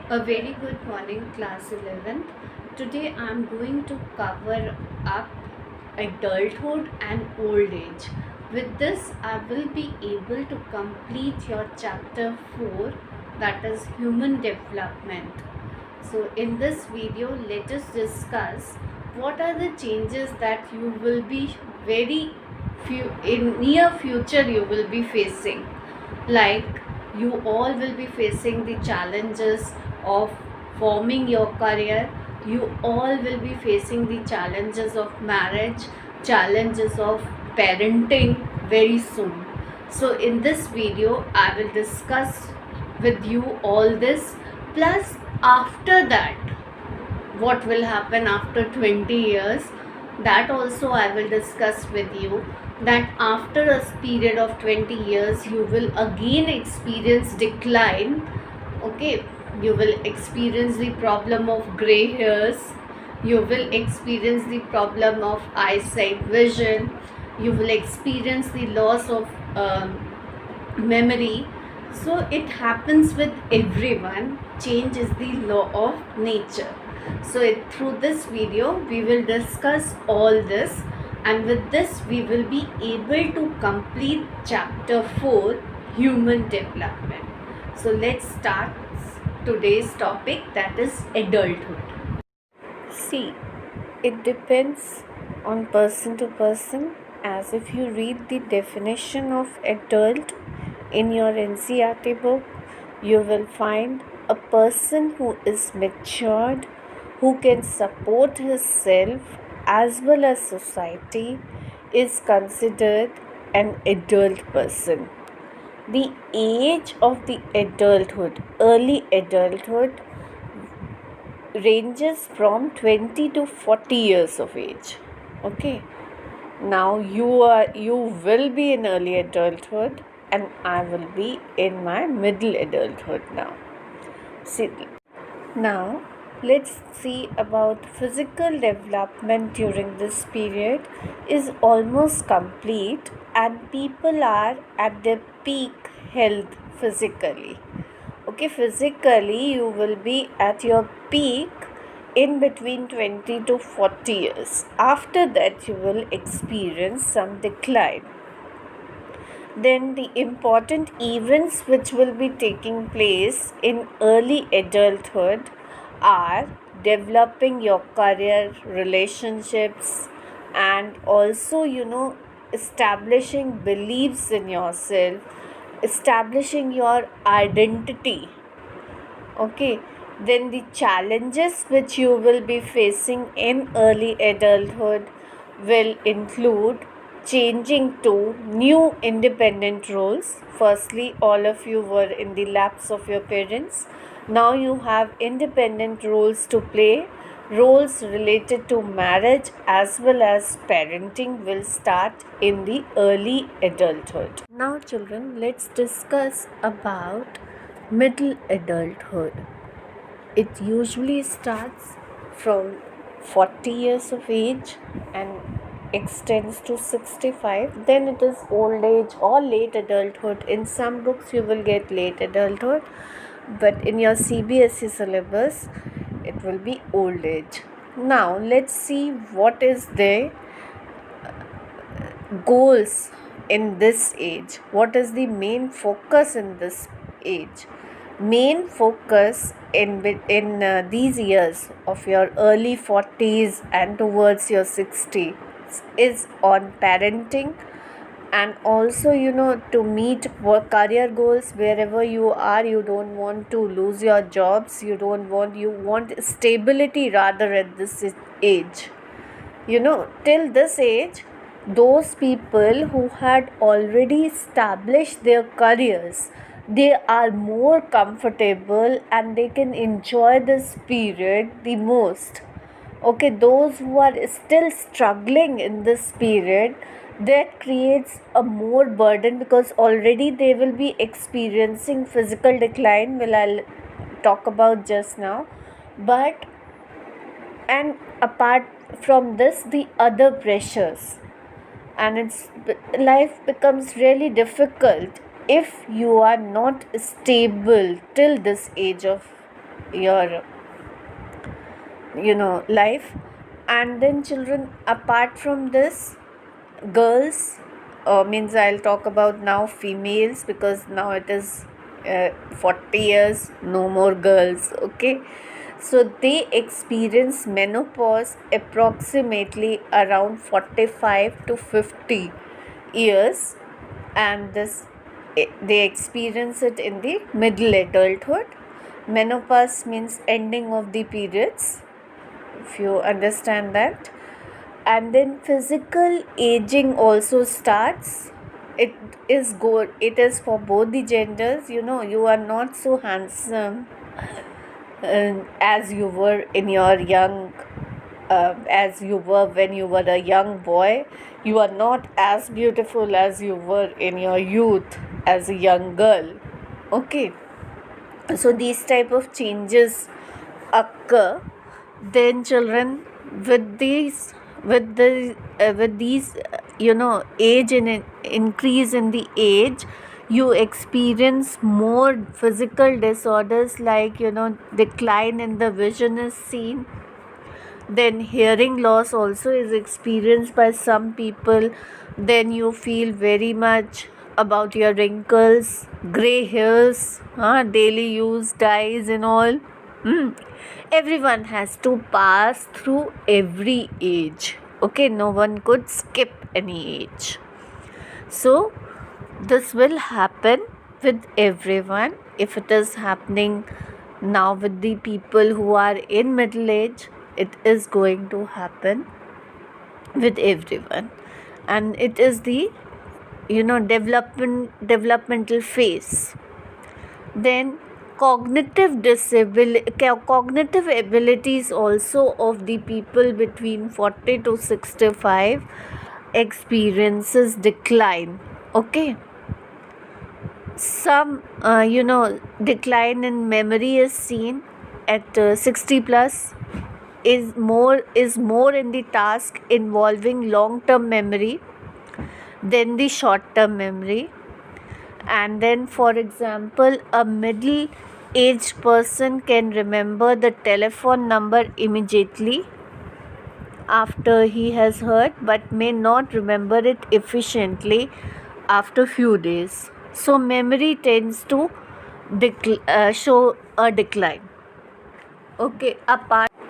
A very good morning, class 11th. Today I am going to cover up adulthood and old age. With this, I will be able to complete your chapter 4, that is human development. So, in this video, let us discuss what are the changes that you will be very few in near future you will be facing, like you all will be facing the challenges of forming your career. You all will be facing the challenges of marriage, challenges of parenting very soon. So in this video I will discuss with you all this, plus after that what will happen after 20 years, that also I will discuss with you. That after a period of 20 years you will again experience decline. Okay, you will experience the problem of gray hairs, you will experience the problem of eyesight vision, you will experience the loss of memory. So it happens with everyone. Change is the law of nature. So through this video we will discuss all this, and with this we will be able to complete chapter 4, human development. So let's start today's topic, that is adulthood. See, it depends on person to person, as if you read the definition of adult in your NCERT book, you will find a person who is matured, who can support herself as well as society, is considered an adult person. The age of the adulthood, early adulthood, ranges from 20 to 40 years of age. Okay, now you will be in early adulthood and I will be in my middle adulthood now. See, now let's see about physical development during this period is almost complete and people are at their peak health physically. Okay, physically you will be at your peak in between 20 to 40 years. After that you will experience some decline. Then the important events which will be taking place in early adulthood are developing your career, relationships, and also establishing beliefs in yourself, establishing your identity. Okay, then the challenges which you will be facing in early adulthood will include changing to new independent roles. Firstly, all of you were in the laps of your parents. Now you have independent roles to play. Roles related to marriage as well as parenting will start in the early adulthood. Now, children, let's discuss about middle adulthood. It usually starts from 40 years of age and extends to 65. Then it is old age or late adulthood. In some books you will get late adulthood, but in your CBSE syllabus it will be old age. Now let's see what is the goals in this age. What is the main focus in this age? Main focus in these years of your early 40s and towards your 60s is on parenting, and also to meet work career goals wherever you are. You don't want to lose your jobs, you want stability rather at this age. Till this age, those people who had already established their careers, they are more comfortable and they can enjoy this period the most. Okay, those who are still struggling in this period, that creates a more burden because already they will be experiencing physical decline, will I'll talk about just now. But and apart from this, the other pressures, and its life becomes really difficult if you are not stable till this age of your life. And then children, apart from this, girls, means I'll talk about now females, because now it is 40 years, no more girls. Okay, so they experience menopause approximately around 45 to 50 years, and they experience it in the middle adulthood. Menopause means ending of the periods, if you understand that. And then physical aging also starts. it it is for both the genders. You are not so handsome as you were in your young as you were when you were a young boy. You are not as beautiful as you were in your youth as a young girl. Okay, so these type of changes occur. Then children, with these age and increase in the age, you experience more physical disorders, like decline in the vision is seen. Then hearing loss also is experienced by some people. Then you feel very much about your wrinkles, gray hairs, daily use dyes and all. Everyone has to pass through every age. Okay, no one could skip any age. So this will happen with everyone. If it is happening now with the people who are in middle age, it is going to happen with everyone. And it is the developmental phase. Then cognitive abilities also of the people between 40 to 65 experiences decline. Okay, some decline in memory is seen at 60 plus. Is more in the task involving long term memory than the short term memory. And then, for example, a middle aged person can remember the telephone number immediately after he has heard, but may not remember it efficiently after few days. So memory tends to show a decline. Okay,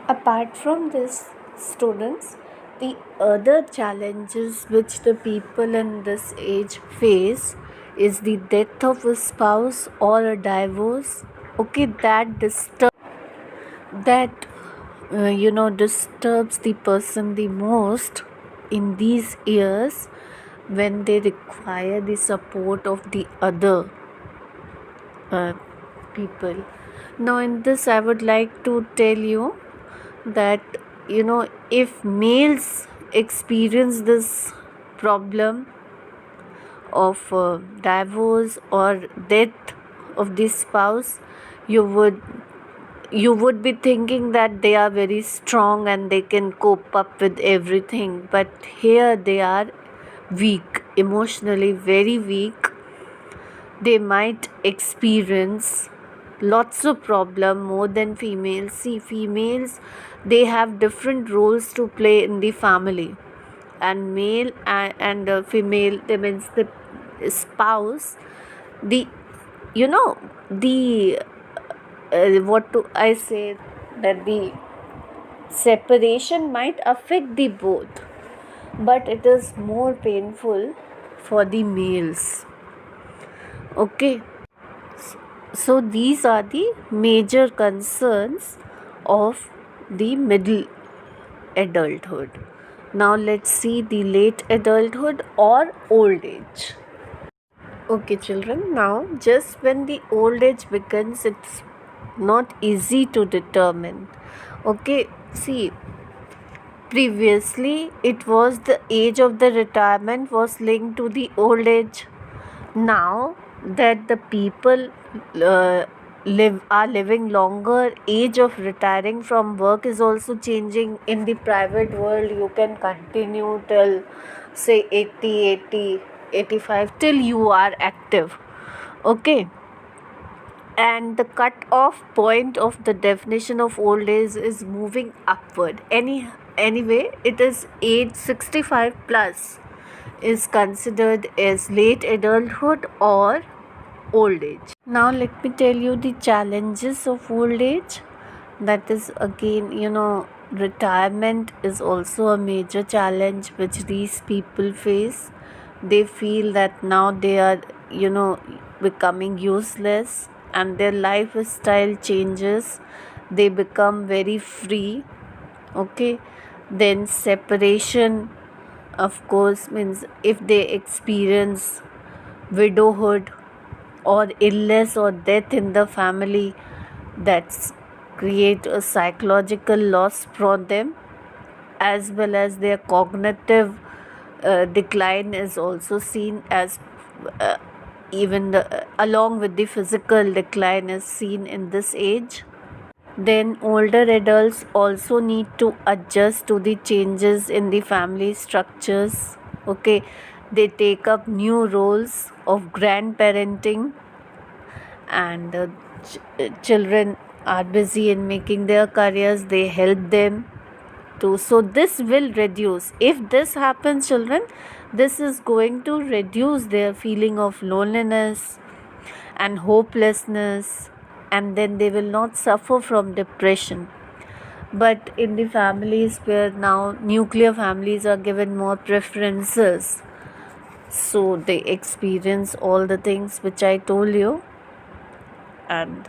apart from this, students, the other challenges which the people in this age face is the death of a spouse or a divorce. Okay, that disturbs the person the most in these years, when they require the support of the other uh, people. Now in this, I would like to tell you that if males experience this problem of divorce or death of the spouse, you would be thinking that they are very strong and they can cope up with everything, but here they are weak, emotionally very weak. They might experience lots of problem more than females. See, females, they have different roles to play in the family, and male and female, that means the spouse, the the what do I say, that the separation might affect the both, but it is more painful for the males. Okay, so these are the major concerns of the middle adulthood. Now let's see the late adulthood or old age. Okay, children, now just when the old age begins, it's not easy to determine. Okay, see, previously it was the age of the retirement was linked to the old age. Now that the people are living longer, age of retiring from work is also changing. In the private world, you can continue till say 80, 85 till you are active. Okay, and the cut off point of the definition of old age is moving upward. Anyway, it is age 65 plus is considered as late adulthood or old age. Now let me tell you the challenges of old age. That is again, retirement is also a major challenge which these people face. They feel that now they are, becoming useless, and their lifestyle changes. They become very free. Okay, then separation, of course, means if they experience widowhood or illness or death in the family, that's create a psychological loss for them, as well as their cognitive decline is also seen as uh, even along with the physical decline is seen in this age. Then older adults also need to adjust to the changes in the family structures. Okay, they take up new roles of grandparenting, and children are busy in making their careers. They help them to, so this will reduce. If this happens, children, this is going to reduce their feeling of loneliness and hopelessness, and then they will not suffer from depression. But in the families where now nuclear families are given more preferences, so they experience all the things which I told you, and